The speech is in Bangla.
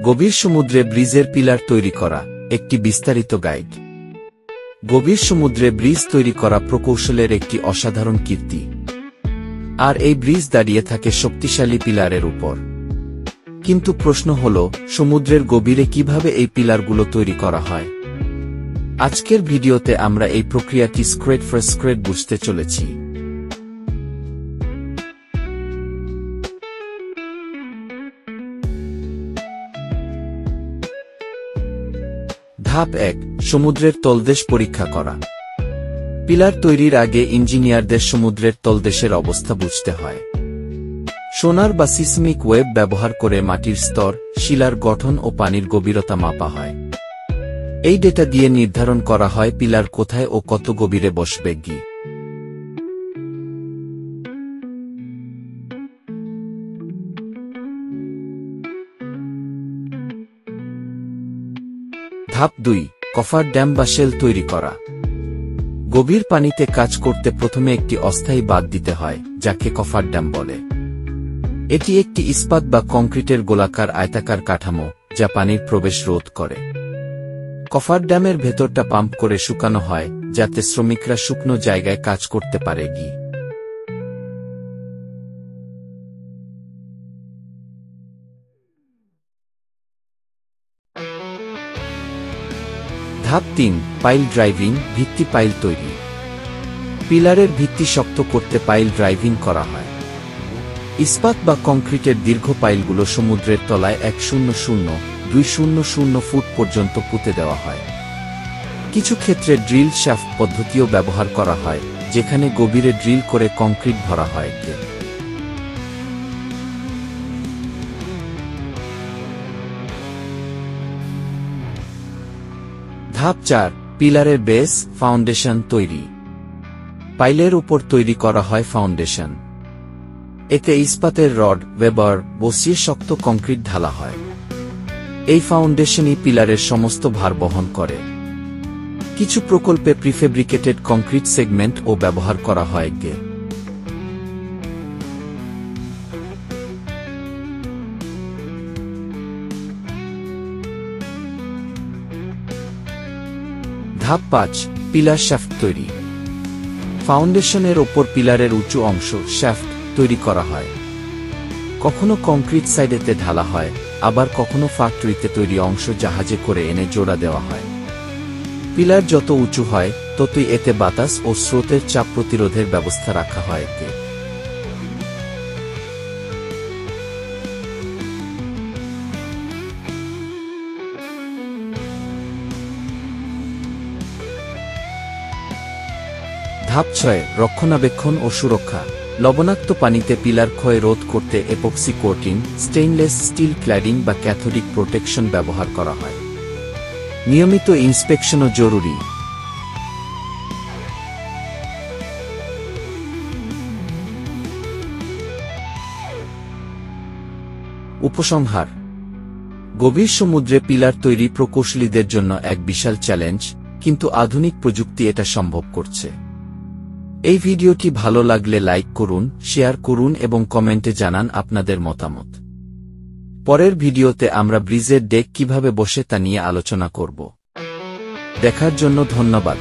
গভীর সমুদ্রে ব্রিজের পিলার তৈরি করা একটি বিস্তারিত গাইড। গভীর সমুদ্রে ব্রিজ তৈরি করা প্রকৌশলের একটি অসাধারণ কীর্তি, আর এই ব্রিজ দাঁড়িয়ে থাকে শক্তিশালী পিলারের উপর। কিন্তু প্রশ্ন হল, সমুদ্রের গভীরে কিভাবে এই পিলারগুলো তৈরি করা হয়? আজকের ভিডিওতে আমরা এই প্রক্রিয়াটি স্ক্রেড ফর স্ক্রেড বুঝতে চলেছি। ধাপ 1, সমুদ্রের তলদেশ পরীক্ষা করা। পিলার তৈরির আগে ইঞ্জিনিয়ারদের সমুদ্রের তলদেশের অবস্থা বুঝতে হয়। সোনার বা সিসমিক ওয়েব ব্যবহার করে মাটির স্তর, শিলার গঠন ও পানির গভীরতা মাপা হয়। এই ডেটা দিয়ে নির্ধারণ করা হয় পিলার কোথায় ও কত গভীরে বসবে। ধাপ 2, কফার ড্যাম বা শেল তৈরি করা। গভীর পানিতে কাজ করতে প্রথমে একটি অস্থায়ী বাঁধ দিতে হয়, যাকে কফার ড্যাম বলে। এটি একটি ইস্পাত বা কংক্রিটের গোলাকার আয়তাকার কাঠামো, যা পানির প্রবেশ রোধ করে। কফার ড্যামের ভেতরটা পাম্প করে শুকানো হয়, যাতে শ্রমিকরা শুকনো জায়গায় কাজ করতে পারে। ধাপ 3, পাইল ড্রাইভিং, ভিত্তি পাইল তৈরি। পিলারের ভিত্তি শক্ত করতে পাইল ড্রাইভিং করা হয়। ইস্পাত বা কংক্রিটের দীর্ঘ পাইলগুলো সমুদ্রের তলায় 100-200 ফুট পর্যন্ত পুঁতে দেওয়া হয়। কিছু ক্ষেত্রে ড্রিল শ্যাফট পদ্ধতিও ব্যবহার করা হয়, যেখানে গভীরে ড্রিল করে কংক্রিট ভরা হয়। ধাপ 4, পিলারের বেস, ফাউন্ডেশন তৈরি। পাইলের উপর তৈরি করা হয় ফাউন্ডেশন। এতে ইস্পাতের রড, ওয়েবার বসিয়ে শক্ত কংক্রিট ঢালা হয়। এই ফাউন্ডেশনই পিলারের সমস্ত ভার বহন করে। কিছু প্রকল্পে প্রিফেব্রিকেটেড কংক্রিট সেগমেন্ট ও ব্যবহার করা হয়। ধাপ 5, পিলার শ্যাফট তৈরি। ফাউন্ডেশনের ওপর পিলারের উঁচু অংশ, শ্যাফট তৈরি করা হয়। কখনো কংক্রিট সাইডেতে ঢালা হয়, আবার কখনো ফ্যাক্টরিতে তৈরি অংশ জাহাজে করে এনে জোড়া দেওয়া হয়। পিলার যত উঁচু হয়, ততই এতে বাতাস ও স্রোতের চাপ প্রতিরোধের ব্যবস্থা রাখা হয়। ধাপ 6, রক্ষণাবেক্ষণ ও সুরক্ষা। লবণাক্ত পানিতে পিলার ক্ষয় রোধ করতে epoxy coating, stainless steel cladding বা ক্যাথোডিক প্রোটেকশন ব্যবহার করা হয়। নিয়মিত ইন্সপেকশনও জরুরি। উপসংহার: গভীর সমুদ্রে পিলার তৈরি প্রকৌশলীদের জন্য এক বিশাল চ্যালেঞ্জ, কিন্তু আধুনিক প্রযুক্তি এটা সম্ভব করছে। এই ভিডিওটি ভালো লাগলে লাইক করুন, শেয়ার করুন এবং কমেন্টে জানান আপনাদের মতামত। পরের ভিডিওতে আমরা ব্রিজের ডেক কিভাবে বসে তা নিয়ে আলোচনা করব। দেখার জন্য ধন্যবাদ।